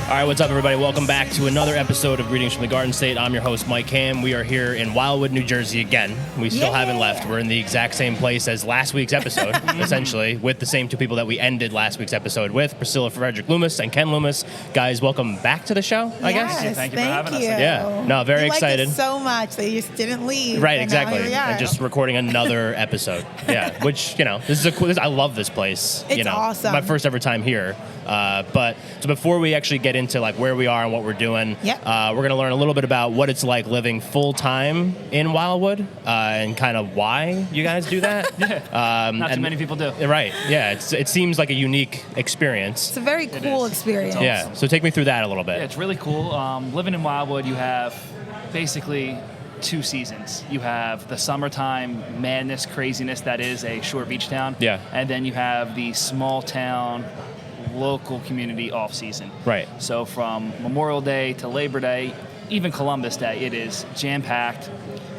All right, what's up, everybody? Welcome back to another episode of Greetings from the Garden State. I'm your host, Mike Ham. We are here in Wildwood, New Jersey again. We still haven't left. We're in the exact same place as last week's episode, essentially, with the same two people that we ended last week's episode with, Priscilla Frederick-Loomis and Ken Loomis. Guys, welcome back to the show, I guess. Yes, Thank you for having us. Yeah, no, very excited. Liked it so much that you just didn't leave. Right, exactly. And just recording another episode. Yeah, which, this is a cool, I love this place. It's awesome. My first ever time here. But so before we actually get into like where we are and what we're doing, we're going to learn a little bit about what it's like living full time in Wildwood and kind of why you guys do that. Not too many people do. Right. Yeah. It seems like a unique experience. It's a very cool experience. Awesome. Yeah. So take me through that a little bit. Yeah, it's really cool. Living in Wildwood, you have basically 2 seasons. You have the summertime madness, craziness that is a short beach town. Yeah. And then you have the small town local community off season. Right. So from Memorial Day to Labor Day, even Columbus Day, it is jam-packed.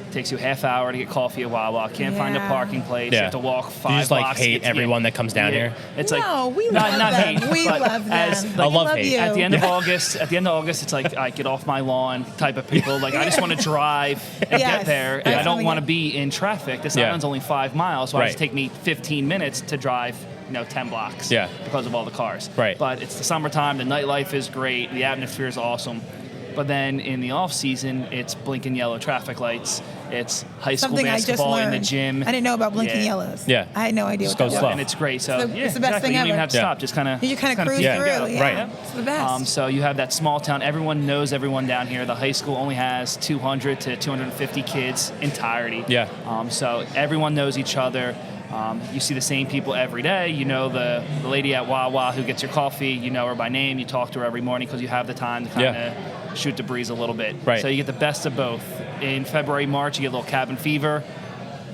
Takes you a half hour to get coffee at Wawa. Can't find a parking place. You have to walk 5 blocks. You just like hate everyone that comes down here. It's we love them. We love them. I love hate. You. At the end of August, it's like I get off my lawn type of people. Like I just want to drive and get there, and I don't want to be in traffic. This island's only 5 miles, so it take me 15 minutes to drive 10 blocks because of all the cars. Right. But it's the summertime, the nightlife is great, the atmosphere is awesome. But then in the off season, it's blinking yellow traffic lights. It's high school basketball in the gym. I didn't know about blinking yellows. Yeah. I had no idea what that was. Slow. And it's great. So it's the best thing you ever. don't even have to stop. Just kind of cruise through. Right. It's the best. So you have that small town. Everyone knows everyone down here. The high school only has 200 to 250 kids entirety. Yeah. So everyone knows each other. You see the same people every day. You know the lady at Wawa who gets your coffee. You know her by name. You talk to her every morning because you have the time to kind of shoot the breeze a little bit. Right. So you get the best of both. In February, March, you get a little cabin fever.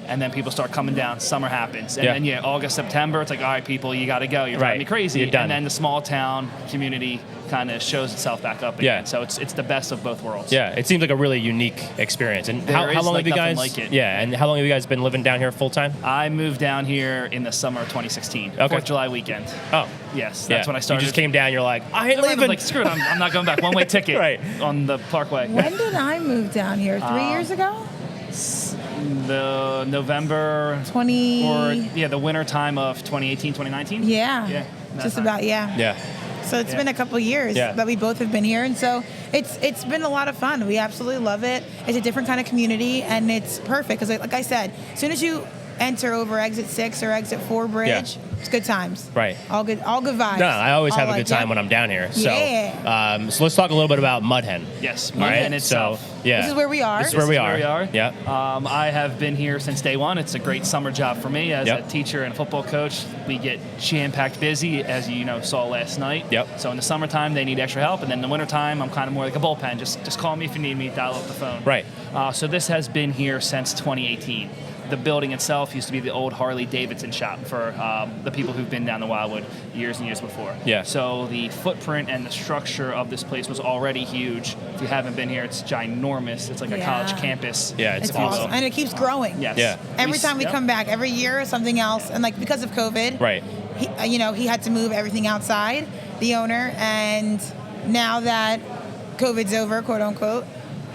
And then people start coming down. Summer happens. And then, August, September, it's like, all right, people, you got to go. You're driving me crazy. You're done. And then the small town community kind of shows itself back up again. Yeah. So it's the best of both worlds. Yeah, it seems like a really unique experience. And how long have you guys? Like it. Yeah, and how long have you guys been living down here full time? I moved down here in the summer of 2016. 4th of July weekend. Oh. Yes, that's when I started. You just came down, you're like, I ain't leaving. Like, screw it, I'm not going back. One-way ticket on the Parkway. When did I move down here? 3 years ago? The November 20 or the winter time of 2018, 2019. Yeah. Just about. Yeah. So it's been a couple years that we both have been here, and so it's been a lot of fun. We absolutely love it. It's a different kind of community, and it's perfect because, like I said, as soon as you enter over exit 6 or exit 4 bridge, it's good times. Right. All good vibes. No, I always have a good time when I'm down here. So, so let's talk a little bit about Mudhen. Yes, Mudhen itself. So, this is where we are. This is where we are. Yeah. I have been here since day one. It's a great summer job for me as a teacher and football coach. We get jam-packed busy, as you saw last night. Yep. So in the summertime, they need extra help, and then in the wintertime, I'm kind of more like a bullpen. Just call me if you need me. Dial up the phone. Right. So this has been here since 2018. The building itself used to be the old Harley Davidson shop for the people who've been down the Wildwood years and years before. Yeah. So the footprint and the structure of this place was already huge. If you haven't been here, it's ginormous. It's like a college campus. Yeah, it's awesome. And it keeps growing. Yes. Yeah. Every time we come back, every year, something else. And like because of COVID, he had to move everything outside, the owner, and now that COVID's over, quote unquote,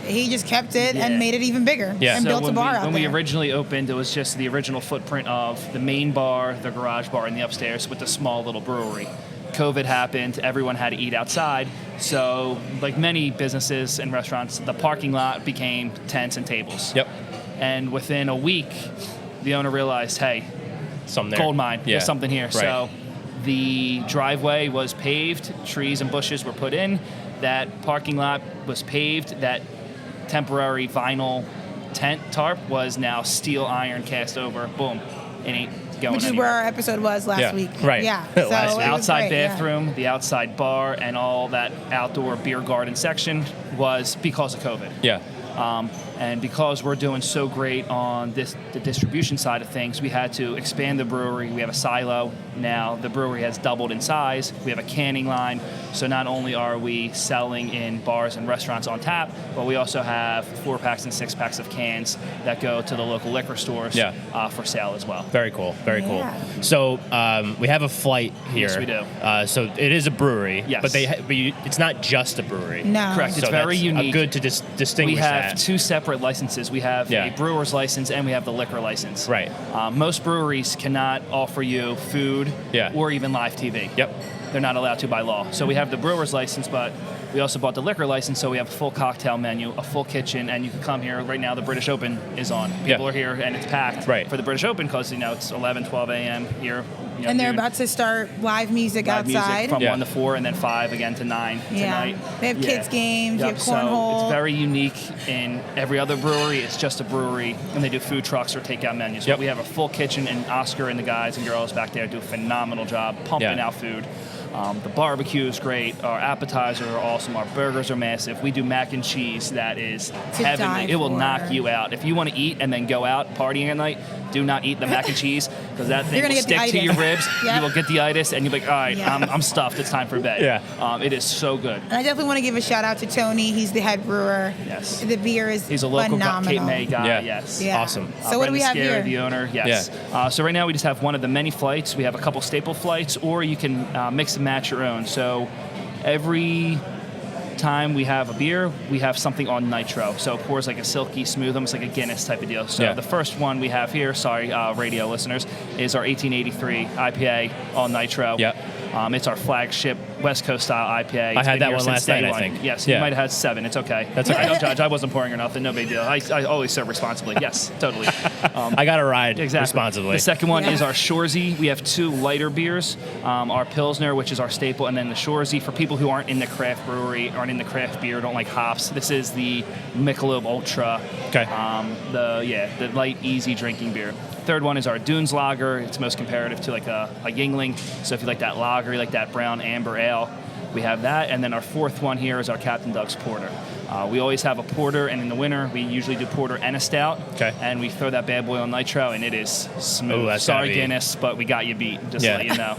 he just kept it and made it even bigger and built a bar out there. When we originally opened, it was just the original footprint of the main bar, the garage bar, and the upstairs with the small little brewery. COVID happened. Everyone had to eat outside. So like many businesses and restaurants, the parking lot became tents and tables. Yep. And within a week, the owner realized, hey, gold mine. There's something here. Right. So the driveway was paved. Trees and bushes were put in. That parking lot was paved. That temporary vinyl tent tarp was now steel iron cast over. Boom. It ain't going Which is anywhere. where our episode was last week. Right. Yeah. So the outside bathroom, the outside bar, and all that outdoor beer garden section was because of COVID. Yeah. And because we're doing so great on the distribution side of things, we had to expand the brewery. We have a silo now. The brewery has doubled in size. We have a canning line. So not only are we selling in bars and restaurants on tap, but we also have 4-packs and 6-packs of cans that go to the local liquor stores for sale as well. Very cool. Very cool. So we have a flight here. Yes, we do. So it is a brewery. Yes. But it's not just a brewery. No. Correct. It's so very unique. Good to distinguish We have that. 2 separate licenses. We have a brewer's license and we have the liquor license. Right. Most breweries cannot offer you food or even live TV. Yep. They're not allowed to by law. So we have the brewer's license, but we also bought the liquor license, so we have a full cocktail menu, a full kitchen, and you can come here. Right now, the British Open is on. People are here, and it's packed for the British Open because, it's 11, 12 a.m. here. And they're about to start live music outside. Music from 1 to 4, and then 5 again to 9 tonight. They have kids' games, you have cornhole. So it's very unique. In every other brewery, it's just a brewery, and they do food trucks or takeout menus. But we have a full kitchen, and Oscar and the guys and girls back there do a phenomenal job pumping out food. The barbecue is great. Our appetizers are awesome. Our burgers are massive. We do mac and cheese that is heavenly. It will knock you out. If you want to eat and then go out partying at night, do not eat the mac and cheese because that thing will stick to your ribs. You will get the itis, and you'll be like, all right, I'm stuffed. It's time for bed. It is so good. And I definitely want to give a shout out to Tony. He's the head brewer. Yes. The beer is He's a local phenomenal. Cape May guy. Awesome. So what do we have here? The owner. Yes. So right now we just have one of the many flights. We have a couple staple flights, or you can mix and match your own. So every time we have a beer, we have something on nitro. So it pours like a silky smooth, almost like a Guinness type of deal. So the first one we have here, radio listeners, is our 1883 IPA on nitro. It's our flagship West Coast style IPA. I had that one last night, I think. Yes, you might have had 7. It's okay. That's okay. I don't judge. I wasn't pouring or nothing. No big deal. I always serve responsibly. Yes, totally. I got to ride responsibly. The second one is our Shorzy. We have 2 lighter beers. Our Pilsner, which is our staple, and then the Shorzy. For people who aren't in the craft brewery, aren't in the craft beer, don't like hops, this is the Michelob Ultra. Okay. The light, easy drinking beer. Third one is our Dunes Lager. It's most comparative to like a Yingling. So if you like that lager, you like that brown amber ale, we have that. And then our fourth one here is our Captain Doug's Porter. We always have a porter, and in the winter, we usually do porter and a stout. Okay. And we throw that bad boy on nitro, and it is smooth. Ooh, Sorry, Guinness, but we got you beat, just to let you know.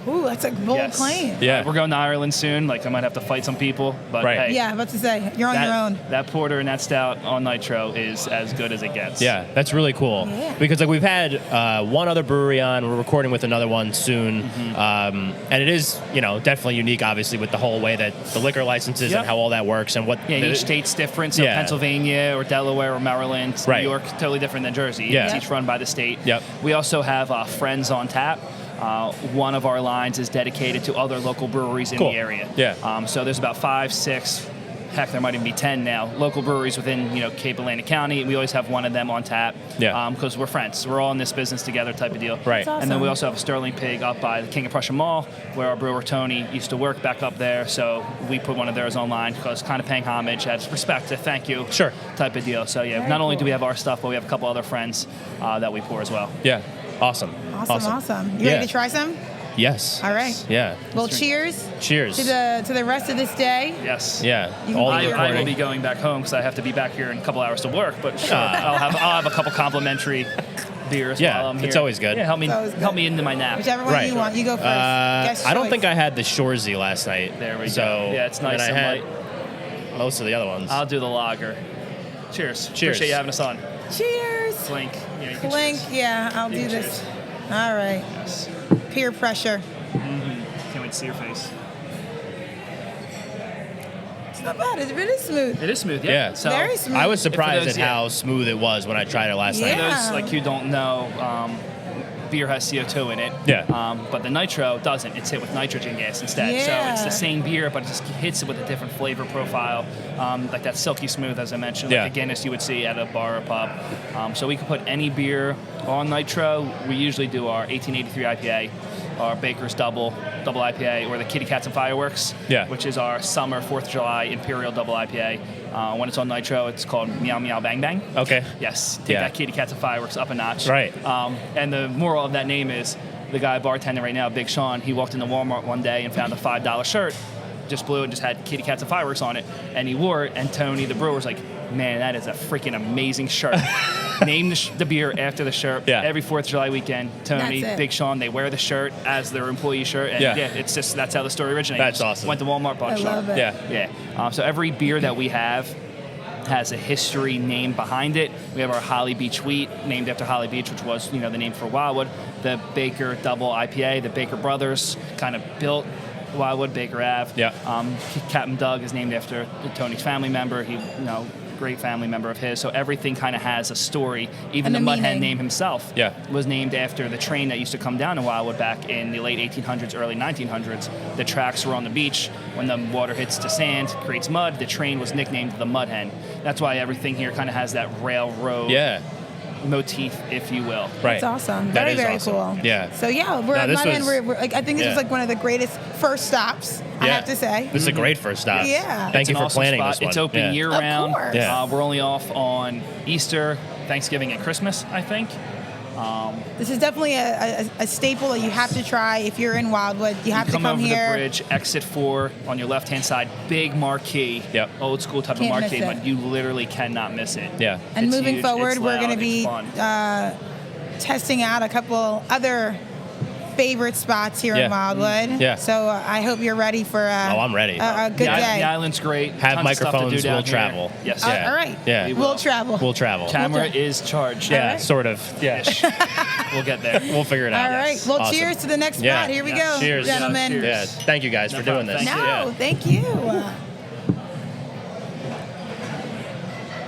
Ooh, that's a bold claim. Yeah. We're going to Ireland soon. Like, I might have to fight some people, but hey. Yeah, I'm about to say, you're on your own. That porter and that stout on nitro is as good as it gets. Yeah, that's really cool. Yeah. Because like we've had one other brewery on. We're recording with another one soon. And it is, definitely unique, obviously, with the whole way that the liquor licenses and how all that works and what. Yeah, each state's different. So Pennsylvania or Delaware or Maryland, New York, totally different than Jersey. Yeah. It's each run by the state. Yep. We also have Friends on Tap. One of our lines is dedicated to other local breweries in the area. Yeah. So there's about 5, 6, heck, there might even be 10 now, local breweries within, Cape Atlantic County. We always have one of them on tap. Yeah. Because we're friends. We're all in this business together type of deal. Right. Awesome. And then we also have a Sterling Pig up by the King of Prussia Mall, where our brewer Tony used to work back up there. So we put one of theirs online because kind of paying homage as respect to thank you type of deal. So Very not only cool. do we have our stuff, but we have a couple other friends that we pour as well. Yeah. Awesome. Awesome. You ready to try some? Yes. All right. Yeah. Well, cheers. Cheers. To the rest of this day. Yes. Yeah. I will be going back home because I have to be back here in a couple hours to work. But sure, I'll have a couple complimentary beers while I'm here. It's always good. Yeah, help me into my nap. Whichever one you want, you go first. I don't think I had the Shorzy last night. There we go. Yeah, it's nice and light. Most of the other ones. I'll do the lager. Cheers. Cheers. Appreciate you having us on. Cheers. Clink. Clink. Yeah, I'll do this. All right. Yes. Peer pressure. Can't wait to see your face. It's not bad. It's really smooth. It is smooth, yeah. So, very smooth. I was surprised those, at how smooth it was when I tried it last night. For those like you don't know, beer has CO2 in it. Yeah. But the nitro doesn't. It's hit with nitrogen gas instead. Yeah. So it's the same beer, but it just hits it with a different flavor profile, like that silky smooth, as I mentioned, like the Guinness you would see at a bar or pub. So we can put any beer on nitro. We usually do our 1883 IPA, our Baker's Double IPA, or the Kitty Cats and Fireworks, which is our summer 4th of July Imperial Double IPA. When it's on nitro, it's called Meow Meow Bang Bang. Okay. Yes, take that Kitty Cats and Fireworks up a notch. Right. And the moral of that name is the guy bartending right now, Big Sean, he walked into Walmart one day and found a $5 shirt, just blue and just had Kitty Cats and Fireworks on it, and he wore it, and Tony, the brewer, was like, man, that is a freaking amazing shirt. Name the beer after the shirt. Yeah. Every 4th of July weekend, Tony, Big Sean, they wear the shirt as their employee shirt. And it's just, that's how the story originated. That's awesome. Went to Walmart, bought a shirt. I love it. Yeah. So every beer that we have has a history name behind it. We have our Holly Beach Wheat, named after Holly Beach, which was, the name for Wildwood. The Baker Double IPA, the Baker brothers kind of built Wildwood, Baker Ave. Yeah. Captain Doug is named after Tony's family member. He, great family member of his. So everything kind of has a story. Even the Mudhen name himself was named after the train that used to come down to Wildwood back in the late 1800s, early 1900s. The tracks were on the beach. When the water hits the sand, creates mud, the train was nicknamed the Mudhen. That's why everything here kind of has that railroad motif, if you will. Right. That's awesome. That Very awesome. cool. Yeah. So we're at Mudhen. I think this was like one of the greatest first stops. I have to say. This is a great first stop. Yeah. Thank you for awesome planning spot. this one. It's open year round. Of course. Yeah. We're only off on Easter, Thanksgiving, and Christmas, I think. This is definitely a staple that you have to try if you're in Wildwood. You have to come over here. the bridge, exit 4 on your left-hand side, big marquee, old school type of marquee, but you literally cannot miss it. Yeah. And It's moving huge, forward, it's we're loud, going to be testing out a couple other favorite spots here in Wildwood. Yeah. So I hope you're ready for I'm ready. a good day. The island's great. Have Tons of stuff to do microphones, down we'll here. travel. Yes. All right. Yeah. We'll travel. We'll travel. Camera is charged. Yeah, sort of. Yeah. We'll get there. We'll figure it out. All right. Well, Awesome. cheers to the next spot. Here we go, Cheers. gentlemen. Cheers. Yeah. Thank you guys for doing this. Thank you.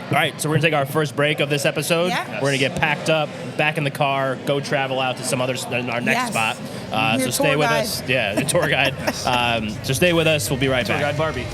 All right, so we're gonna take our first break of this episode. Yeah. We're gonna get packed up, back in the car, go travel out to some other our next spot. So stay with us. Yeah, the tour guide. So stay with us. We'll be right back. Tour guide Barbie.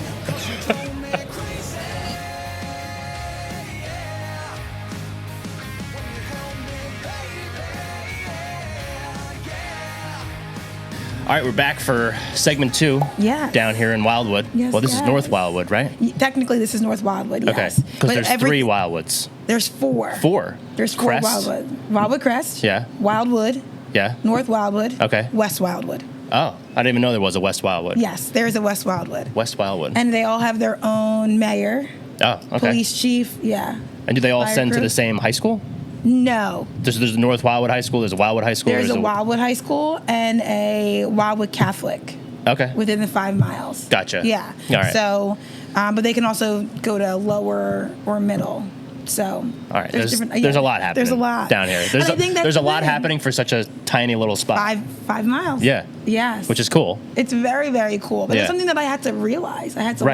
All right, we're back for segment 2. Yeah. Down here in Wildwood. Yes, Well, this is North Wildwood, right? Technically, this is North Wildwood, yes. Okay, because there's 3 Wildwoods. There's 4. 4? There's 4 Crest? Wildwood. Wildwood Crest. Yeah. Wildwood. Yeah. North Wildwood. Okay. West Wildwood. Oh, I didn't even know there was a West Wildwood. Yes, there is a West Wildwood. West Wildwood. And they all have their own mayor. Oh, okay. Police chief, And do they all Fire send to crew? the same high school? No. There's a North Wildwood High School, there's a Wildwood High School. There's a Wildwood High School and a Wildwood Catholic. Okay. Within the 5 miles. Gotcha. Yeah. All right. So, but they can also go to lower or middle. So, all right. There's different, a lot happening. There's a lot down here. There's a lot happening for such a tiny little spot. 5 miles. Yeah. Yes. Which is cool. It's very, very cool. But it's something that I had to realize. I had to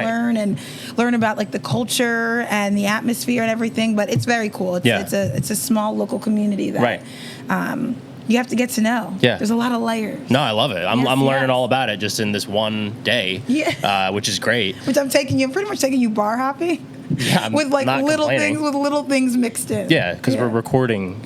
learn about like the culture and the atmosphere and everything. But it's very cool. It's a small local community that you have to get to know. Yeah. There's a lot of layers. No, I love it. I'm learning all about it just in this one day. Yeah. Which is great. Which I'm pretty much taking you bar hopping. Yeah, with like little things mixed in. Yeah, because we're recording,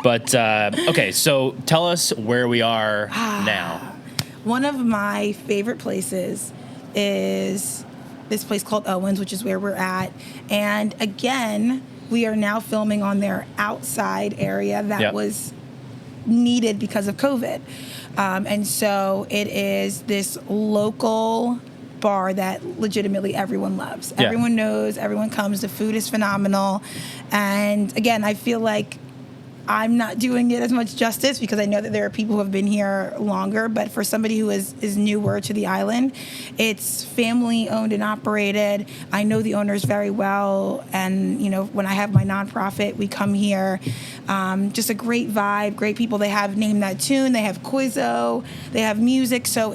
But okay, so tell us where we are now. One of my favorite places is this place called Owen's, which is where we're at. And again, we are now filming on their outside area that was needed because of COVID. And so it is this local bar that legitimately everyone loves. Everyone knows, everyone comes, the food is phenomenal. And again, I feel like I'm not doing it as much justice because I know that there are people who have been here longer, but for somebody who is newer to the island, it's family owned and operated. I know the owners very well, and when I have my nonprofit, we come here. Just a great vibe, great people. They have Name That Tune, they have Quizzo, they have music, so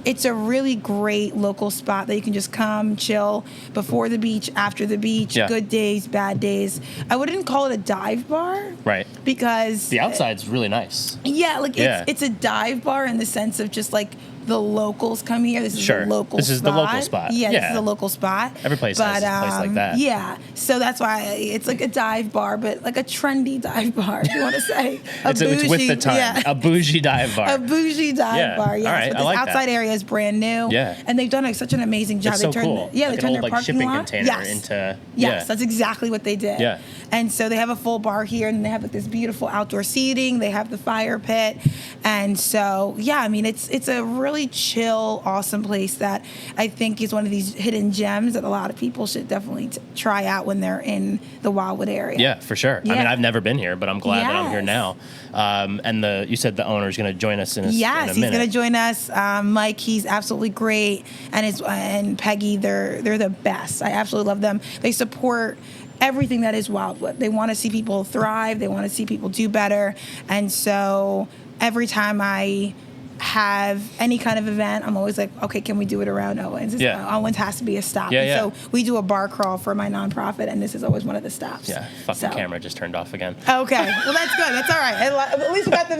it's a really great local spot that you can just come, chill before the beach, after the beach, good days, bad days. I wouldn't call it a dive bar. Right. Because the outside's really nice. Yeah, it's a dive bar in the sense of just like the locals come here. This is the local spot. This is the local spot. Yeah, this is a local spot. Every place has a place like that. Yeah. So that's why it's like a dive bar, but like a trendy dive bar, if you want to say. It's with the time. Yeah. A bougie dive bar. A bougie dive bar, yes. All right, but this outside area is brand new. Yeah. And they've done such an amazing job. It's they so turned cool. they turned an their old, parking shipping lot container into... Yes, that's exactly what they did. Yeah. And so they have a full bar here, and they have like this beautiful outdoor seating. They have the fire pit, And so, yeah, I mean, it's a really chill, awesome place that I think is one of these hidden gems that a lot of people should definitely try out when they're in the Wildwood area. Yeah, for sure. Yeah. I mean, I've never been here, but I'm glad that I'm here now. And you said the owner is going to join us in a minute. Yes, he's going to join us. Mike, he's absolutely great, and Peggy, they're the best. I absolutely love them. They support everything that is Wildwood. They want to see people thrive. They want to see people do better. And so every time I have any kind of event, I'm always like, okay, can we do it around Owens? Owens has to be a stop. So we do a bar crawl for my nonprofit, and this is always one of the stops. Yeah, the camera just turned off again. Okay, well, that's good. That's all right. At least we got the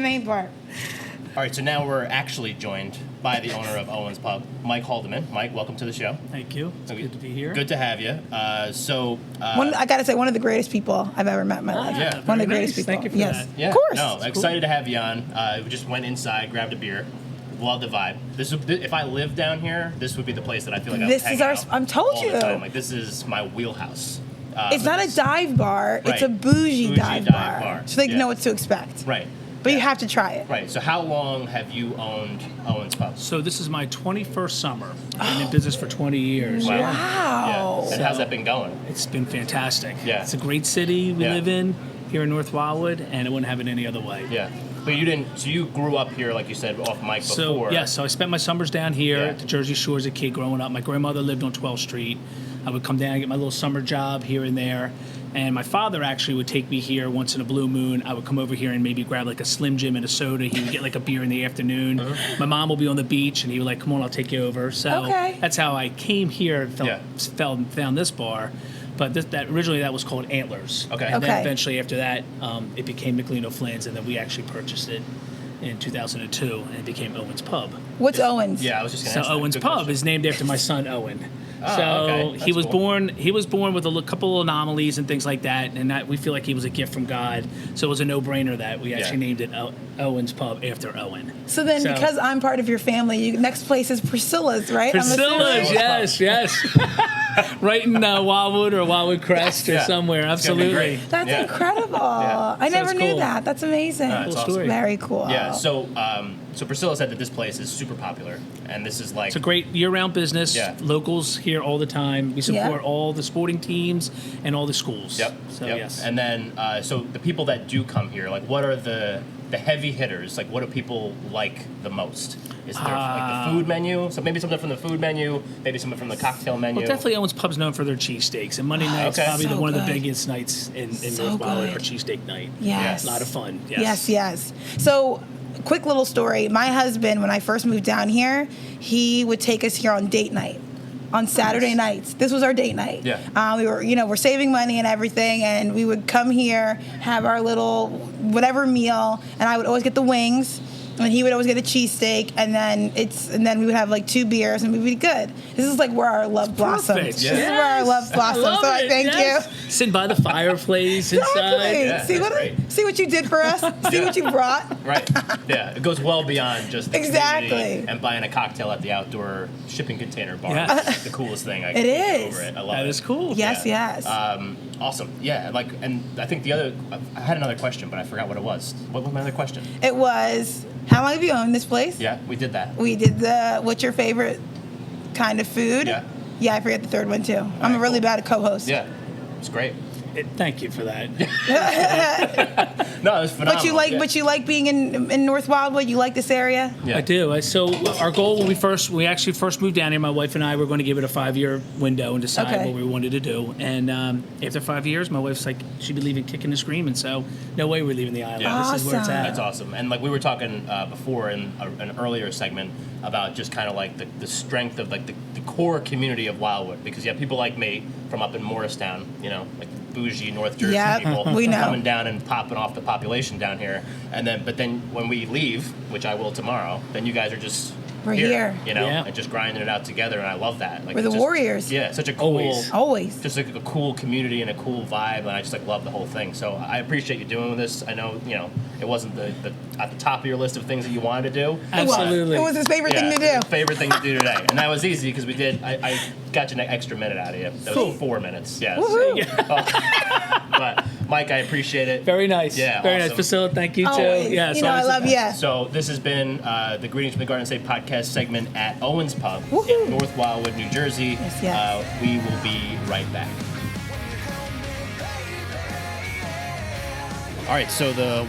main part. All right, so now we're actually joined by the owner of Owen's Pub, Mike Haldeman. Mike, welcome to the show. Thank you. It's good to be here. Good to have you. I got to say, one of the greatest people I've ever met in my life. Yeah, one of the greatest people. Thank you for that. Yeah, of course. No, excited to have you on. We just went inside, grabbed a beer. Love the vibe. If I lived down here, this would be the place that I feel like I would hang out I'm told all you. the time. Like, this is my wheelhouse. It's not a dive bar. Right. It's a bougie dive bar. So they know what to expect. Right. But you have to try it. Right. So how long have you owned Owen's Pub? So this is my 21st summer. I've been in business for 20 years. Wow. Yeah. And how's that been going? It's been fantastic. Yeah. It's a great city we live in here in North Wildwood, and I wouldn't have it any other way. Yeah. But you didn't. So you grew up here, like you said, off Mike before. So I spent my summers down here at the Jersey Shore as a kid growing up. My grandmother lived on 12th Street. I would come down and get my little summer job here and there. And my father actually would take me here once in a blue moon. I would come over here and maybe grab like a Slim Jim and a soda. He would get like a beer in the afternoon. My mom will be on the beach, and he would like, come on, I'll take you over. So that's how I came here, found this bar. But originally that was called Antlers. Okay. And then eventually after that, it became McLean O'Flynn's, and then we actually purchased it in 2002, and it became Owen's Pub. What's Owen's? Yeah, I was just going to ask. So Owen's Pub is named after my son Owen. Okay. He was born with a couple of anomalies and things like that, and we feel like he was a gift from God. So it was a no-brainer that we actually named it Owen's Pub after Owen. So then, because I'm part of your family, next place is Priscilla's, right? Priscilla's, yes. Right in Wildwood or Wildwood Crest or somewhere. Absolutely. That's incredible. I never knew that. That's amazing. That's awesome. Story. Very cool. Yeah. So Priscilla said that this place is super popular, and this is like it's a great year-round business. Yeah. Locals here all the time. We support all the sporting teams and all the schools. Yep. So yes. And then so the people that do come here, like, what are the heavy hitters? Like, what do people like the most? Is there like the food menu? So maybe something from the food menu, maybe something from the cocktail menu. Well, definitely Owen's Pub's known for their cheesesteaks, and Monday night's probably one of the biggest nights in North Wildwood, our cheesesteak night. Yes. A lot of fun. Yes. So, quick little story. My husband, when I first moved down here, he would take us here on date night. On Saturday nights. This was our date night. Yeah. We were, we're saving money and everything, and we would come here, have our little whatever meal, and I would always get the wings, and he would always get a cheesesteak, and then we would have like 2 beers, and we'd be good. This is like where our love blossomed. Perfect. This is where our love blossomed. So I thank you. Sitting by the fireplace inside. Exactly. See what you did for us. See what you brought. Right. Yeah. It goes well beyond just the Exactly. community and buying a cocktail at the outdoor shipping container bar. Yeah. It's the coolest thing I can It over is. it. I love it. That is cool. Yes. Awesome. Yeah. And I think I had another question, but I forgot what it was. What was my other question? It was, how long have you owned this place? Yeah, we did that. We did what's your favorite kind of food? Yeah, I forget the third one too. I'm really bad at co-host. Yeah, it's great. Thank you for that. No, it was phenomenal. But you like being in North Wildwood? You like this area? Yeah. I do. So our goal when we actually first moved down here, my wife and I were going to give it a 5-year window and decide what we wanted to do. And after 5 years, my wife's like, she'd be leaving kicking and screaming. So no way we're leaving the island. Yeah. This is where it's at. That's awesome. And like we were talking before in an earlier segment about just kind of like the strength of like the core community of Wildwood, because you have people like me from up in Morristown, like bougie North Jersey people we know. coming down and popping off the population down here, but then when we leave, which I will tomorrow, then you guys are just here. And just grinding it out together, and I love that. Like, we're the warriors. Yeah, such a cool, always just like a cool community and a cool vibe, and I just like love the whole thing. So I appreciate you doing this. I know it wasn't the at the top of your list of things that you wanted to do. Absolutely, it was his favorite thing to do. Favorite thing to do today, and that was easy because we did. I got you an extra minute out of you. That was 4 minutes. Yeah. Mike, I appreciate it. Very nice. Yeah, very awesome. nice. Priscilla, thank you, too. Always. Yeah, I love you. So this has been the Greetings from the Garden State podcast segment at Owen's Pub Woohoo. in North Wildwood, New Jersey. Yes. We will be right back. All right, so the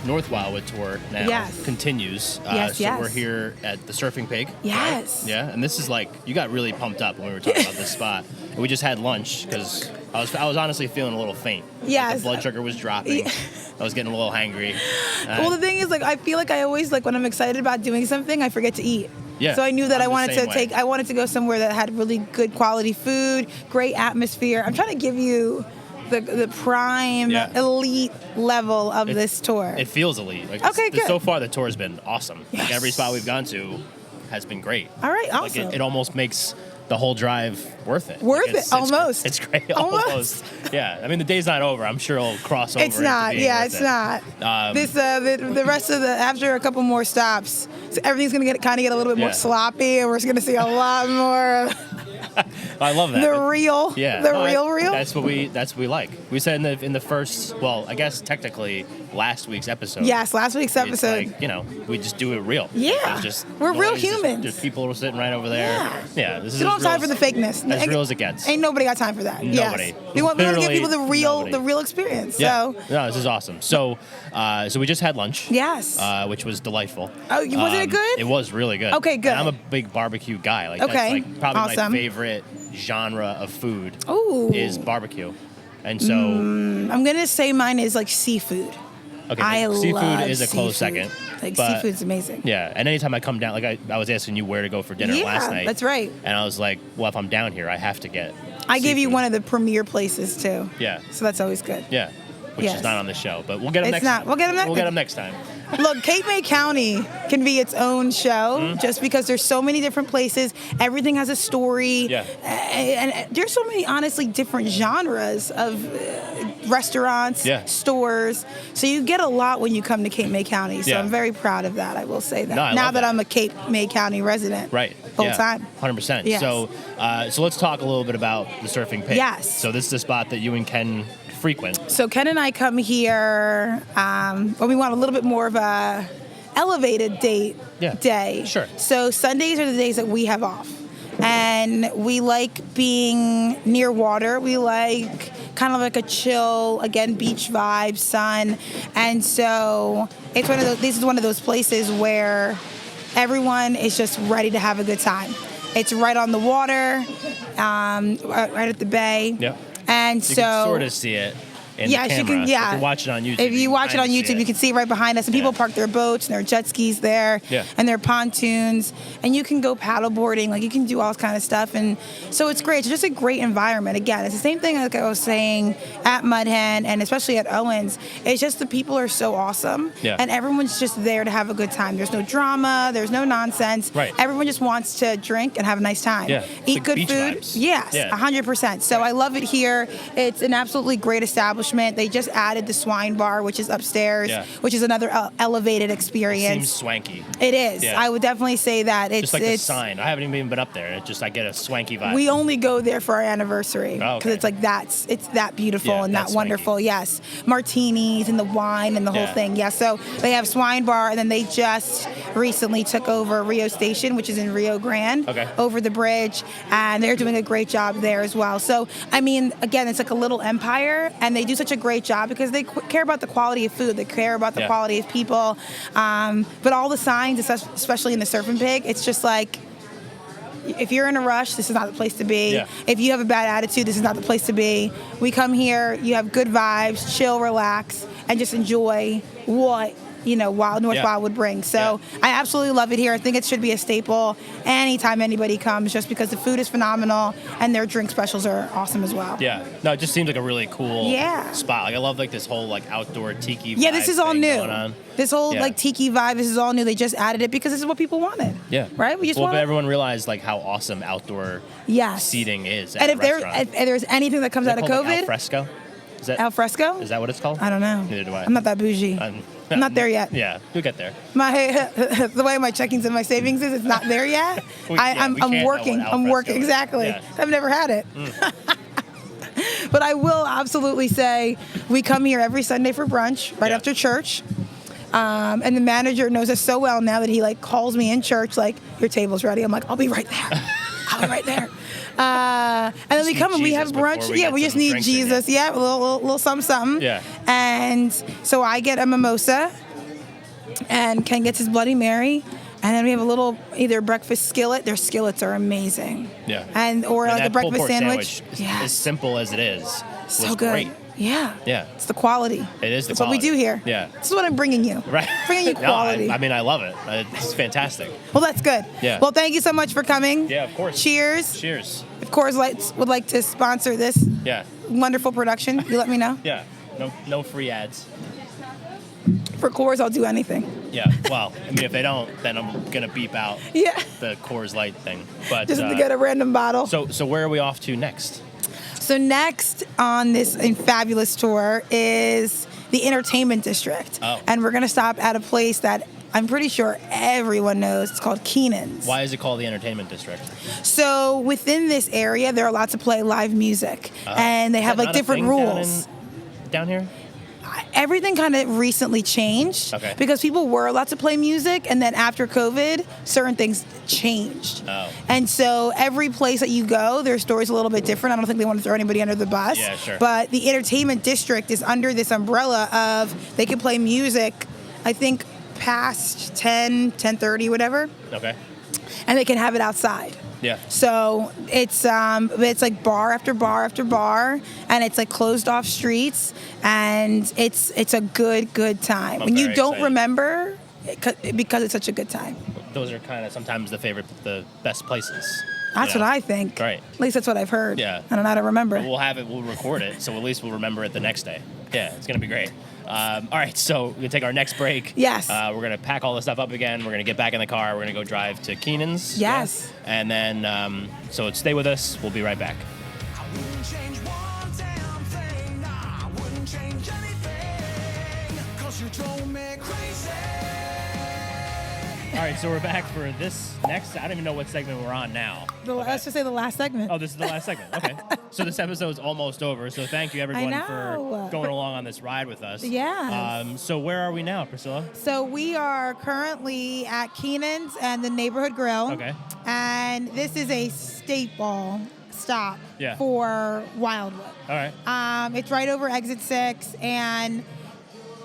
North Wildwood tour now continues. So we're here at the Surfing Pig. Yes. Right? Yeah, and this is like, you got really pumped up when we were talking about this spot. And we just had lunch because I was honestly feeling a little faint. Yes. Like the blood sugar was dropping. I was getting a little hangry. Well, the thing is, like, I feel like I always, like, when I'm excited about doing something, I forget to eat. Yeah, so I knew that I wanted to go somewhere that had really good quality food, great atmosphere. I'm trying to give you the prime elite level of this tour. It feels elite. Like, okay, good. So far the tour has been awesome. Yes. Like every spot we've gone to has been great. All right, awesome. Like it almost makes the whole drive worth it. Almost. It's great. Almost. Yeah. I mean, the day's not over. I'm sure it'll cross over. It's not. Yeah, it's not. The rest of after a couple more stops, so everything's gonna get a little bit more sloppy, and we're just gonna see a lot more. I love that. The real. That's what we like. We said in the first, well, I guess technically last week's episode. Yes, last week's episode. Like, we just do it real. Yeah. We're real humans. There's people sitting right over there. Yeah. This is you don't have time for the fakeness. As real as it gets. Ain't nobody got time for that. Nobody. Yes. We want to give people the real experience. Yeah. So. No, this is awesome. So we just had lunch. Yes. Which was delightful. Oh, wasn't it good? It was really good. Okay, good. And I'm a big barbecue guy. Like, that's like probably my favorite genre of food. Is barbecue. And so I'm gonna say mine is like seafood. Okay, seafood is a close second. Like, seafood's amazing. Yeah, and anytime I come down, like I was asking you where to go for dinner last night. That's right. And I was like, well, if I'm down here, I have to get I gave you one of the premier places too. Yeah. So that's always good. Yeah, which is not on the show, but we'll get them next time. We'll get them next time. Look, Cape May County can be its own show just because there's so many different places. Everything has a story. Yeah. And there's so many, honestly, different genres of restaurants, stores. So you get a lot when you come to Cape May County. So I'm very proud of that, I will say that. Now that I'm a Cape May County resident. Right. Full time. 100%. Yes. So let's talk a little bit about the Surfing Pig. Yes. So this is the spot that you and Ken frequent. So Ken and I come here when we want a little bit more of a elevated day. Sure. So Sundays are the days that we have off. And we like being near water. We like kind of like a chill, again, beach vibe, sun. And so this is one of those places where everyone is just ready to have a good time. It's right on the water, right at the bay. Yep. And you can sort of see it. Yes, you can. Yeah, if you watch it on YouTube. If you watch it on YouTube, you can see it right behind us. And people park their boats and their jet skis there, and their pontoons, and you can go paddle boarding. Like, you can do all kind of stuff, and so it's great. It's just a great environment. Again, it's the same thing like I was saying at Mudhen and especially at Owens. It's just the people are so awesome, and everyone's just there to have a good time. There's no drama. There's no nonsense. Right. Everyone just wants to drink and have a nice time. Yeah. Eat good food. Vibes. Yes, 100%. So I love it here. It's an absolutely great establishment. They just added the swine bar, which is upstairs, which is another elevated experience. It seems swanky. It is. Yeah. I would definitely say that. It's just like the sign. I haven't even been up there. I get a swanky vibe. We only go there for our anniversary because it's like it's that beautiful and that wonderful. Swanky. Yes, martinis and the wine and the whole thing. Yeah. So they have swine bar, and then they just recently took over Rio Station, which is in Rio Grande, over the bridge, and they're doing a great job there as well. So I mean, again, it's like a little empire, and they do such a great job because they care about the quality of food, they care about the quality of people, but all the signs, especially in the Surfing Pig, it's just like, if you're in a rush, this is not the place to be. If you have a bad attitude, this is not the place to be. We come here, you have good vibes, chill, relax, and just enjoy what North Wildwood brings. So I absolutely love it here. I think it should be a staple anytime anybody comes, just because the food is phenomenal and their drink specials are awesome as well. Yeah. No, it just seems like a really cool spot. Like, I love this whole outdoor tiki vibe. Yeah, this is all new. This whole tiki vibe, this is all new. They just added it because this is what people wanted. Yeah. Right? We just but everyone realized how awesome outdoor seating is. And if there's anything that comes out of COVID, al fresco. Al fresco? Is that what it's called? I don't know. Neither do I. I'm not that bougie. I'm not there yet. Yeah, you'll get there. The way my checkings and my savings is, it's not there yet. I'm working. Exactly. Yeah. I've never had it. But I will absolutely say we come here every Sunday for brunch right after church. And the manager knows us so well now that he like calls me in church like, your table's ready. I'm like, I'll be right there. I'll be right there. And then we come and we have brunch. We just need Jesus. A little something. Yeah. And so I get a mimosa, and Ken gets his Bloody Mary, and then we have a little either breakfast skillet. Their skillets are amazing. Yeah. Or like a breakfast sandwich. As simple as it is. So good. Great. Yeah. Yeah. It's the quality. It is the That's quality. what we do here. Yeah. This is what I'm bringing you. Right. Bringing you quality. I mean, I love it. It's fantastic. Well, that's good. Yeah. Well, thank you so much for coming. Yeah, of course. Cheers. Cheers. Of course, would like to sponsor this wonderful production. You let me know. Yeah. No free ads. For Coors, I'll do anything. Yeah. Well, I mean, if they don't, then I'm gonna beep out the Coors Light thing. But just to get a random bottle. So where are we off to next? So next on this fabulous tour is the Entertainment District. Oh. And we're going to stop at a place that I'm pretty sure everyone knows. It's called Keenan's. Why is it called the Entertainment District? So within this area, they're allowed to play live music. And they have like different rules. Down here? Everything kind of recently changed because people were allowed to play music, and then after COVID, certain things changed. Oh. And so every place that you go, their story's a little bit different. I don't think they want to throw anybody under the bus. Yeah, sure. But the Entertainment District is under this umbrella of they can play music, I think, past 10:30, whatever. Okay. And they can have it outside. Yeah. So it's like bar after bar after bar, and it's like closed off streets, and it's a good time. When you don't remember, because it's such a good time. Those are kind of sometimes the best places. That's what I think. Right. At least that's what I've heard. Yeah. I don't know how to remember. We'll record it, so at least we'll remember it the next day. Yeah, it's gonna be great. All right, so we're going to take our next break. Yes. We're going to pack all this stuff up again. We're going to get back in the car. We're going to go drive to Keenan's. Yes. Yeah? And then, so stay with us. We'll be right back. All right, so we're back for this next. I don't even know what segment we're on now. Let's just say the last segment. Oh, this is the last segment. Okay. So this episode's almost over. So thank you, everyone, for going along on this ride with us. Yeah. So where are we now, Priscilla? So we are currently at Keenan's and the Neighborhood Grille. Okay. And this is a staple stop for Wildwood. All right. It's right over Exit 6, and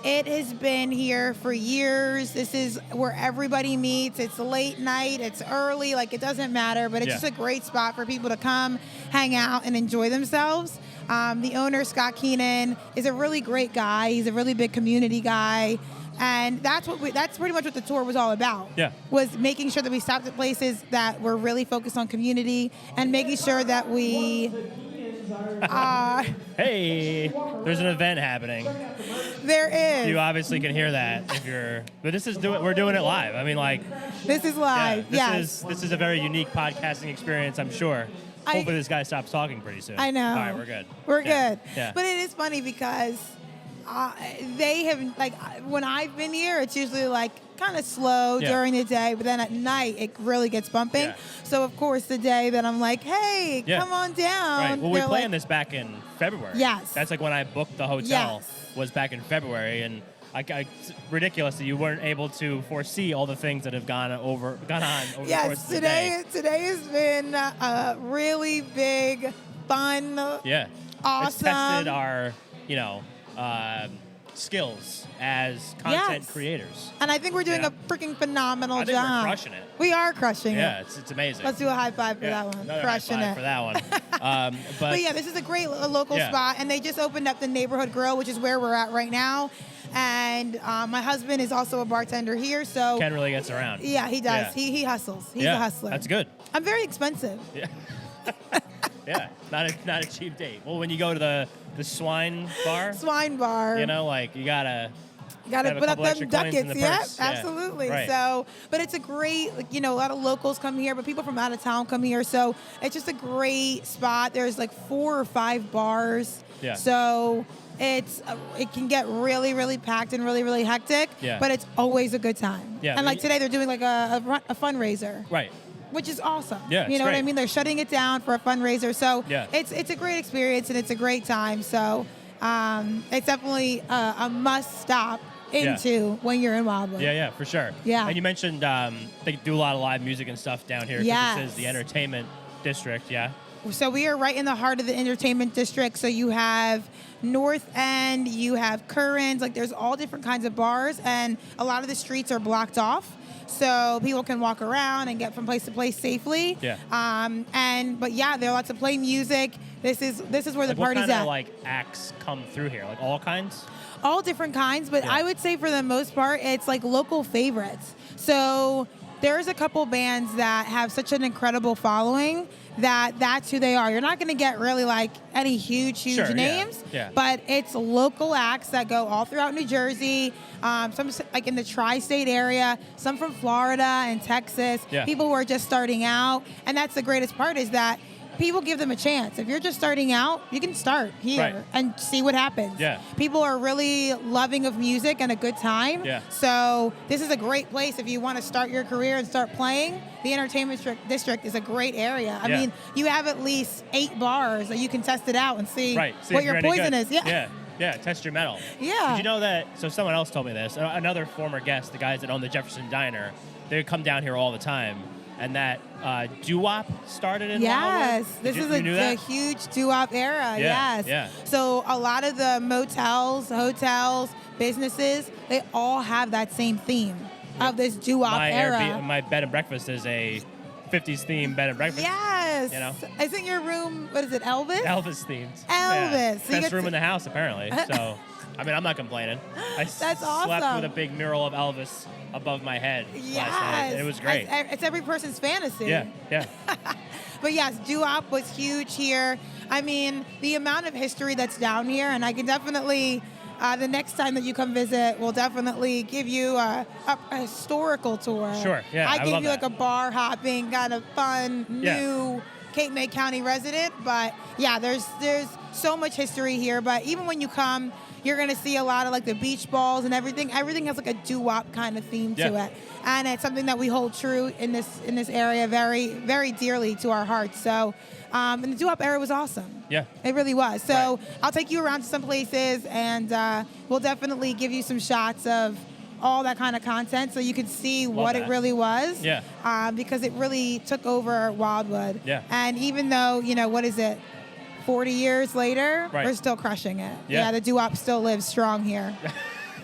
it has been here for years. This is where everybody meets. It's late night. It's early. Like, it doesn't matter. But it's just a great spot for people to come, hang out, and enjoy themselves. The owner, Scott Keenan, is a really great guy. He's a really big community guy. And that's pretty much what the tour was all about. Yeah. Was making sure that we stopped at places that were really focused on community and making sure that we... hey, there's an event happening. There is. You obviously can hear that if you're. But we're doing it live. I mean, like. This is live. Yeah, this is a very unique podcasting experience, I'm sure. Hopefully, this guy stops talking pretty soon. I know. All right, we're good. We're good. Yeah. But it is funny because they have, like, when I've been here, it's usually like kind of slow during the day, but then at night it really gets bumping. Yeah. So of course the day that I'm like, hey, come on down. Right. Well, we planned this back in February. Yes. That's like when I booked the hotel. Was back in February, and it's ridiculous that you weren't able to foresee all the things that have gone on over the course of the day. Today has been a really big, fun, awesome. It's tested our, skills as content creators. And I think we're doing a freaking phenomenal job. We're crushing it. We are crushing it. Yeah, it's amazing. Let's do a high five for that one. Another crushing high five it. for that one. But yeah, this is a great local spot, and they just opened up the Neighborhood Grille, which is where we're at right now. And my husband is also a bartender here, so Ken really gets around. Yeah, he does. Yeah. He hustles. He's a hustler. That's good. I'm very expensive. Yeah. Yeah, not a cheap date. Well, when you go to the swine bar, you gotta put up them ducats. Yeah, absolutely. Right. So, but it's a great, a lot of locals come here, but people from out of town come here. So it's just a great spot. There's like 4 or 5 bars. Yeah. So it can get really, really packed and really, really hectic. Yeah. But it's always a good time. Yeah. And like today, they're doing like a fundraiser. Right. which is awesome. Yeah, you know great. what I mean? They're shutting it down for a fundraiser, so it's a great experience and it's a great time. So it's definitely a must stop into when you're in Wildwood. Yeah, for sure. Yeah. And you mentioned they do a lot of live music and stuff down here. Yes. This is the entertainment district. Yeah. So we are right in the heart of the entertainment district. So you have North End, you have Currens, like there's all different kinds of bars, and a lot of the streets are blocked off. So people can walk around and get from place to place safely. Yeah. But they're allowed to play music. This is where the party's at. What kind of acts come through here? Like all kinds? All different kinds, but I would say for the most part, it's like local favorites. So there's a couple bands that have such an incredible following that's who they are. You're not going to get really like any huge names, but it's local acts that go all throughout New Jersey, some like in the tri-state area, some from Florida and Texas, people who are just starting out. And that's the greatest part is that people give them a chance. If you're just starting out, you can start here and see what happens. Yeah. People are really loving of music and a good time. Yeah. So this is a great place if you want to start your career and start playing. The entertainment district is a great area. I mean, you have at least 8 bars that you can test it out and see what your poison is. Yeah, test your metal. Yeah. Did you know that? So someone else told me this. Another former guest, the guys that own the Jefferson Diner, they come down here all the time. And that doo-wop started in Wildwood? This is a huge doo-wop era, Yeah. So a lot of the motels, hotels, businesses, they all have that same theme of this doo-wop era. My bed and breakfast is a 50s themed bed and breakfast. Yes. You know? Isn't your room, what is it, Elvis? Elvis themed. Elvis. Yeah. Best room in the house, apparently. So, I mean, I'm not complaining. That's awesome. Slept with a big mural of Elvis above my head last night. It was great. It's every person's fantasy. Yeah. But yes, doo-wop was huge here. I mean, the amount of history that's down here, and I can definitely, the next time that you come visit, we'll definitely give you a historical tour. Sure, yeah, I give you like a bar hopping, kind of fun, new Cape May County resident. But yeah, there's so much history here. But even when you come, you're going to see a lot of like the beach balls and everything. Everything has like a doo-wop kind of theme to it. And it's something that we hold true in this area very, very dearly to our hearts. So, and the doo-wop era was awesome. Yeah. It really was. So I'll take you around to some places and we'll definitely give you some shots of all that kind of content so you can see what it really was. Yeah. Because it really took over Wildwood. Yeah. And even though, 40 years later, we're still crushing it. Yeah, the doo-wop still lives strong here.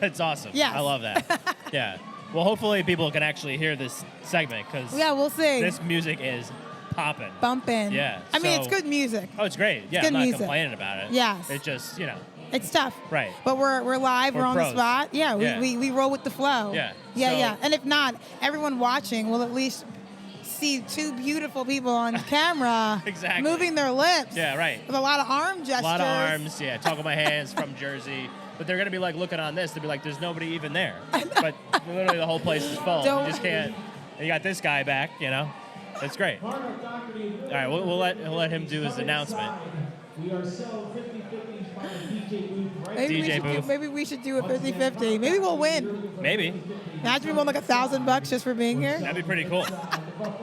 It's awesome. Yeah, I love that. Yeah. Well, hopefully people can actually hear this segment because we'll see. This music is popping. Bumping. Yeah. I mean, it's good music. Oh, it's great. Yeah, it's good I'm not music. complaining about it. Yes. It's just, It's tough. Right. But we're live, we're on pros. the spot. Yeah, we roll with the flow. Yeah. Yeah. And if not, everyone watching will at least see 2 beautiful people on camera moving their lips. Yeah, right. With a lot of arm gestures. A lot of arms, talk with my hands from Jersey. But they're going to be like looking on this. They'll be like, there's nobody even there. But literally the whole place is full. You just can't. And you got this guy back, That's great. All right, we'll let him do his announcement. We are so 50-50 Maybe we should do a 50-50. Maybe we'll win. Maybe. Imagine we won like $1,000 just for being here. That'd be pretty cool.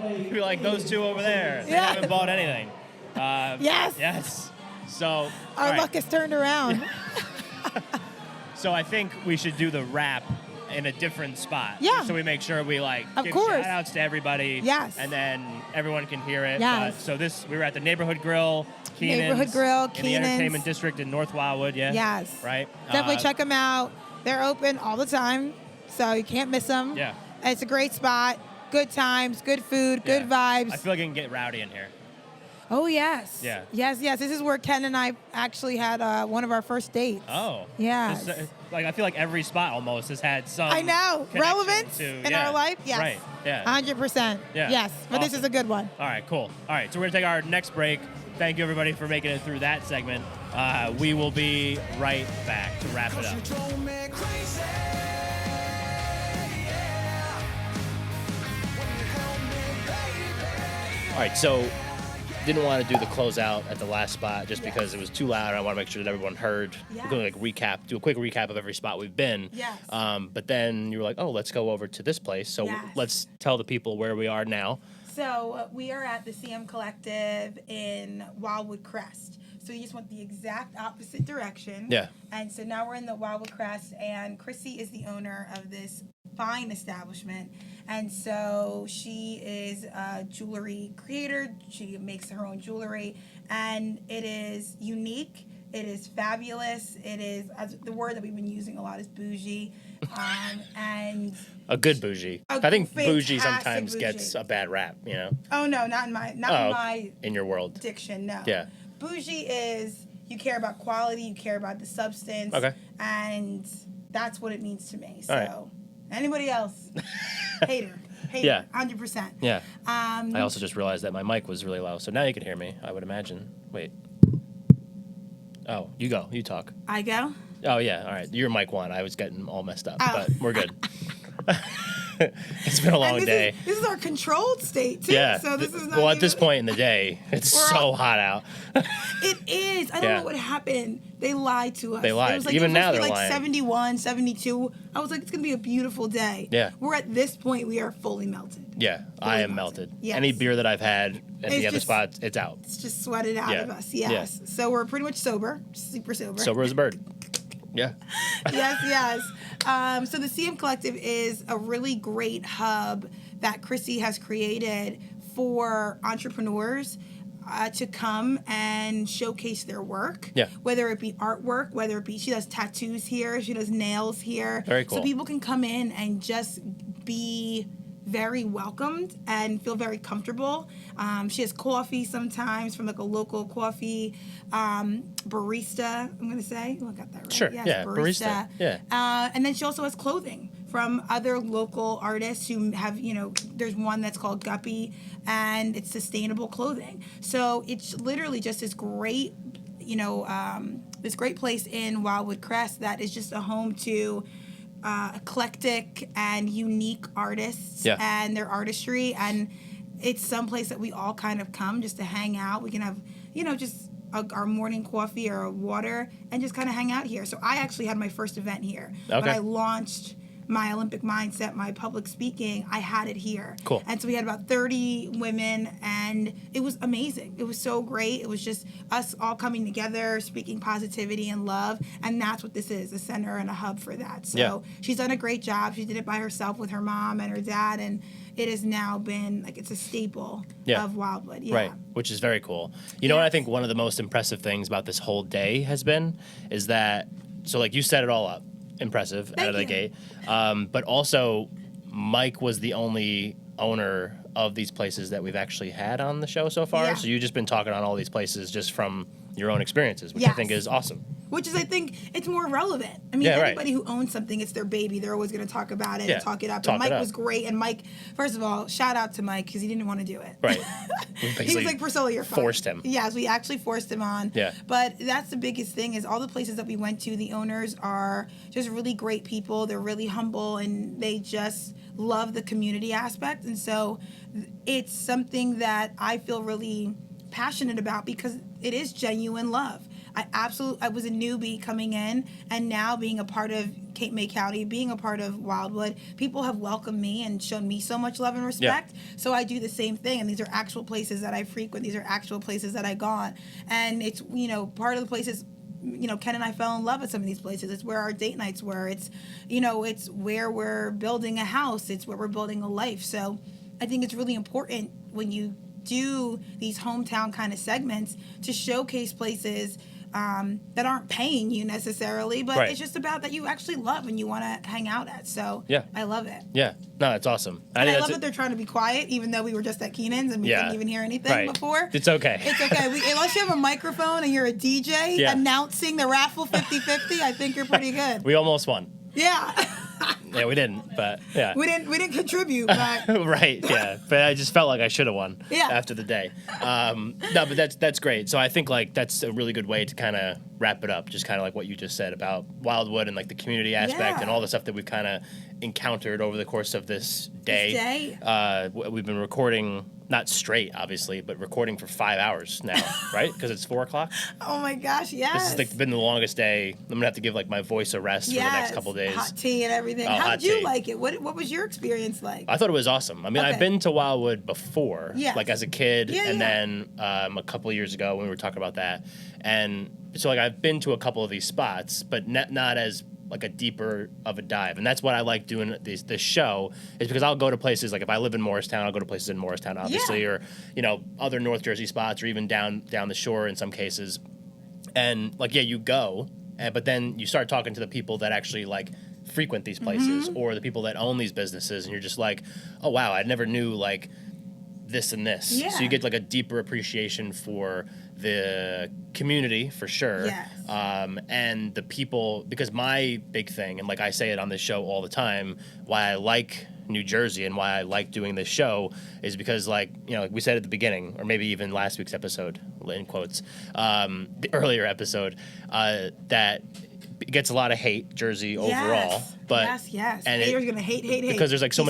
You'd be like those 2 over there. They haven't bought anything. Yes. So our luck has turned around. So I think we should do the wrap in a different spot. Yeah. So we make sure we give shout outs to everybody. Yes. And then everyone can hear it. Yes. We were at the Neighborhood Grille. Keenan's, in the entertainment district in North Wildwood. Yeah. Yes. Right. Definitely check them out. They're open all the time, so you can't miss them. Yeah. It's a great spot. Good times, good food, good vibes. I feel like I can get rowdy in here. Oh, yes. Yeah. Yes. This is where Ken and I actually had one of our first dates. Oh. Yeah. I feel like every spot almost has had some relevance in our life. Yes. Right. Yeah. 100%. Yeah. Yes. But awesome. This is a good one. All right, cool. All right, so we're going to take our next break. Thank you, everybody, for making it through that segment. We will be right back to wrap it up. All right, so didn't want to do the closeout at the last spot just because it was too loud. I want to make sure that everyone heard. Yes. We're going to do a quick recap of every spot we've been. Yes. But then you were like, oh, let's go over to this place. So let's tell the people where we are now. So we are at the CM Collective in Wildwood Crest. So you just went the exact opposite direction. Yeah. And so now we're in the Wildwood Crest, and Chrissy is the owner of this fine establishment. And so she is a jewelry creator. She makes her own jewelry, and it is unique. It is fabulous. It is, the word that we've been using a lot is bougie. And a good bougie. I think bougie sometimes gets a bad rap, you know? Oh, no, not in my in your world. diction, no. Yeah. Bougie is you care about quality, you care about the substance. Okay. And that's what it means to me. So, right. Anybody else? Hater. Yeah. 100%. Yeah. I also just realized that my mic was really low, so now you can hear me, I would imagine. Wait. Oh, you go. You talk. I go? Oh, yeah. All right. You're mic one. I was getting all messed up, but we're good. It's been a long day. This is our controlled state, too. Yeah. So this is not at this point in the day, it's so hot out. It is. I don't know what happened. They lied to us. They lied. It was like, Even now they're like lying. 71, 72. I was like, it's going to be a beautiful day. Yeah. We're at this point, we are fully melted. Yeah, I am melted. Yes. Any beer that I've had at the other spots, it's out. It's just sweated out of us, yes. Yeah. So we're pretty much sober, super sober. Sober as a bird. Yeah. yes. So the CM Collective is a really great hub that Chrissy has created for entrepreneurs to come and showcase their work. Yeah. Whether it be artwork, whether it be, she does tattoos here, she does nails here. Very cool. So people can come in and just be very welcomed and feel very comfortable. She has coffee sometimes from like a local coffee barista, I'm going to say. Oh, I got that right. Sure, Yes, yeah, barista. Yeah. And then she also has clothing from other local artists who have, there's one that's called Guppy, and it's sustainable clothing. So it's literally just this great, this great place in Wildwood Crest that is just a home to eclectic and unique artists and their artistry, and it's someplace that we all kind of come just to hang out. We can have, just our morning coffee or water and just kind of hang out here. So I actually had my first event here. Okay. When I launched my Olympic mindset, my public speaking, I had it here. Cool. And so we had about 30 women, and it was amazing. It was so great. It was just us all coming together, speaking positivity and love, and that's what this is, a center and a hub for that. So she's done a great job. She did it by herself with her mom and her dad, and it has now been, it's a staple of Wildwood. Yeah. Right, which is very cool. You know what I think one of the most impressive things about this whole day has been is that, so like you set it all up. Impressive out of the gate. But also, Mike was the only owner of these places that we've actually had on the show so far. Yeah. So you've just been talking on all these places just from your own experiences, which I think is awesome. Which is, I think, it's more relevant. I mean, anybody who owns something, it's their baby. They're always going to talk about it and talk it up. And Mike was great. And Mike, first of all, shout out to Mike because he didn't want to do it. Right. He was like, Priscilla, you're fine. Forced him. Yes, we actually forced him on. Yeah. But that's the biggest thing is all the places that we went to, the owners are just really great people. They're really humble, and they just love the community aspect. And so it's something that I feel really passionate about because it is genuine love. I was a newbie coming in, and now being a part of Cape May County, being a part of Wildwood, people have welcomed me and shown me so much love and respect. Yeah. So I do the same thing, and these are actual places that I frequent. These are actual places that I gone, and it's part of the places. Ken and I fell in love at some of these places. It's where our date nights were. It's it's where we're building a house. It's where we're building a life. So I think it's really important when you do these hometown kind of segments to showcase places that aren't paying you necessarily, but it's just about that you actually love and you want to hang out at. So I love it. Yeah, no, that's awesome. And I love that they're trying to be quiet, even though we were just at Keenan's and we couldn't even hear anything before. It's okay. It's okay. Unless you have a microphone and you're a DJ announcing the raffle 50-50, I think you're pretty good. We almost won. Yeah. Yeah, we didn't, but yeah. We didn't contribute, but right, yeah. But I just felt like I should have won after the day. No, but that's great. So I think that's a really good way to kind of wrap it up, just kind of like what you just said about Wildwood and like the community aspect and all the stuff that we've kind of encountered over the course of this day. We've been recording not straight, obviously, but recording for 5 hours now, right? Because it's 4 o'clock. Oh my gosh, yes. This has been the longest day. I'm gonna have to give like my voice a rest for the next couple of days. Hot tea and everything. How did you like it? What was your experience like? I thought it was awesome. I mean, I've been to Wildwood before, like as a kid, and then a couple of years ago when we were talking about that, and so like I've been to a couple of these spots, but not as like a deeper of a dive. And that's what I like doing this show, is because I'll go to places, like if I live in Morristown, I'll go to places in Morristown, obviously, or, you know, other North Jersey spots, or even down the shore in some cases. And like, you go, but then you start talking to the people that actually like frequent these places, or the people that own these businesses, and you're just like, oh wow, I never knew like this and this. So you get like a deeper appreciation for the community, for sure. And the people, because my big thing, and like I say it on this show all the time, why I like New Jersey and why I like doing this show is because, like, you know, like we said at the beginning, or maybe even last week's episode, in quotes, the earlier episode, that it gets a lot of hate, Jersey overall, but and haters gonna hate because there's like so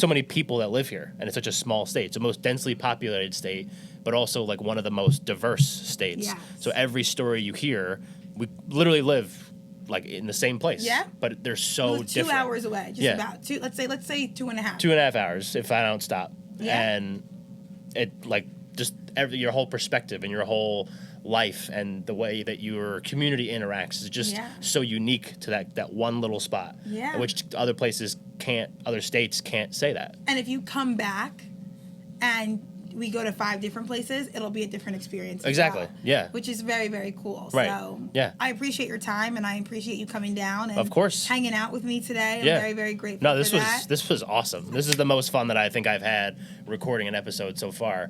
many people that live here, and it's such a small state. It's the most densely populated state, but also like one of the most diverse states. So every story you hear, we literally live like in the same place. But they're so different. 2 hours away, just about two. Let's say 2.5. 2.5 hours if I don't stop. And it like just your whole perspective and your whole life and the way that your community interacts is just so unique to that one little spot, which other places can't, other states can't say that. And if you come back and we go to 5 different places, it'll be a different experience. Exactly. Well, which is very, very cool. Right. So I appreciate your time, and I appreciate you coming down and of course hanging out with me today. I'm very, very grateful. No, this for that. This was awesome. This is the most fun that I think I've had recording an episode so far.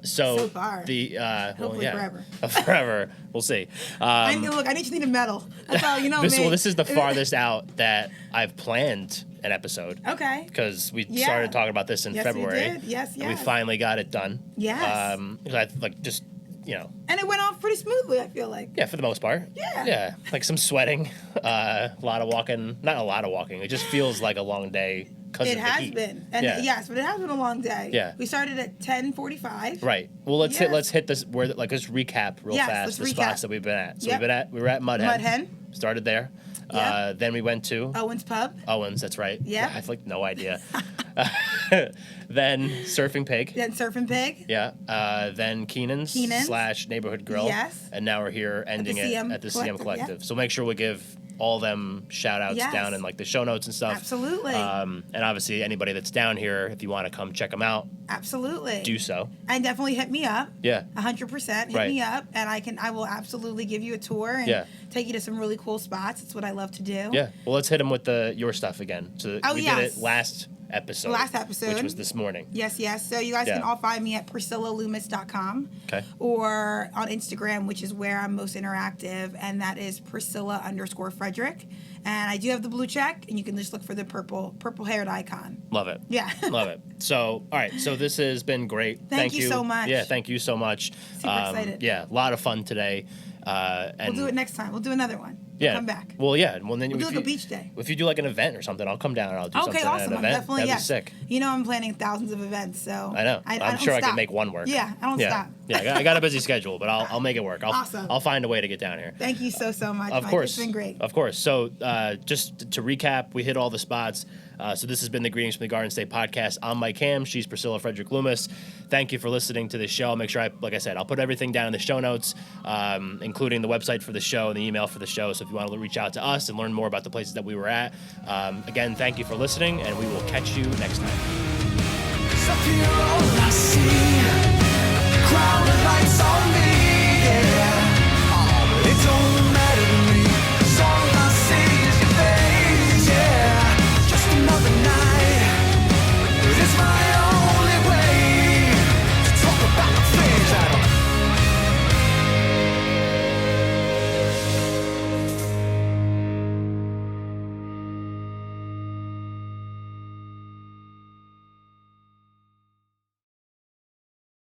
So far. The hopefully forever. Forever. We'll see. I just need a medal. That's all. You know me. Well, this is the farthest out that I've planned an episode. Okay. Because we started talking about this in February. We did. Yes. And we finally got it done. Yes. Because I like just, you know. And it went off pretty smoothly, I feel like. Yeah, for the most part. Yeah. Yeah. Like some sweating, a lot of walking. Not a lot of walking. It just feels like a long day because of the heat. It has been. And yes, but it has been a long day. Yeah. We started at 10:45. Right. Well, let's hit this let's recap real fast the spots that we've been at. So we were at Mudhen. Started there. Then we went to Owen's Pub. Owen's, that's right. Yeah. I have like no idea. Then Surfing Pig. Then Keenan's / Neighborhood Grille. Yes. And now we're here ending it at the CM Collective. So make sure we give all them shout outs down in like the show notes and stuff. Absolutely. And obviously anybody that's down here, if you want to come check them out, absolutely do so. And definitely hit me up. 100%. Hit me up, and I will absolutely give you a tour and take you to some really cool spots. It's what I love to do. Yeah. Well, let's hit them with your stuff again. So we did it last episode, which was this morning. Yes. So you guys can all find me at PriscillaLoomis.com. Okay. Or on Instagram, which is where I'm most interactive, and that is Priscilla_Frederick. And I do have the blue check, and you can just look for the purple haired icon. Love it. Yeah. Love it. So, all right. So this has been great. Thank you so much. Yeah, thank you so much. Super excited. Yeah, a lot of fun today. And we'll do it next time. We'll do another one. Come back. Well, yeah. Well, then we'll do like a beach day. If you do like an event or something, I'll come down and I'll do something awesome. at an event. Definitely, That'd be sick. You know, I'm planning thousands of events, so I know. I'm sure I can make one work. Yeah, I don't stop. Yeah, I got a busy schedule, but I'll make it work. Awesome. I'll find a way to get down here. Thank you so much. Of Mike. course, it's been great. Of course. So just to recap, we hit all the spots. So this has been the Greetings from the Garden State podcast. I'm Mike Ham. She's Priscilla Frederick-Loomis. Thank you for listening to this show. Make sure like I said, I'll put everything down in the show notes, including the website for the show and the email for the show. So if you want to reach out to us and learn more about the places that we were at, again, thank you for listening, and we will catch you next time.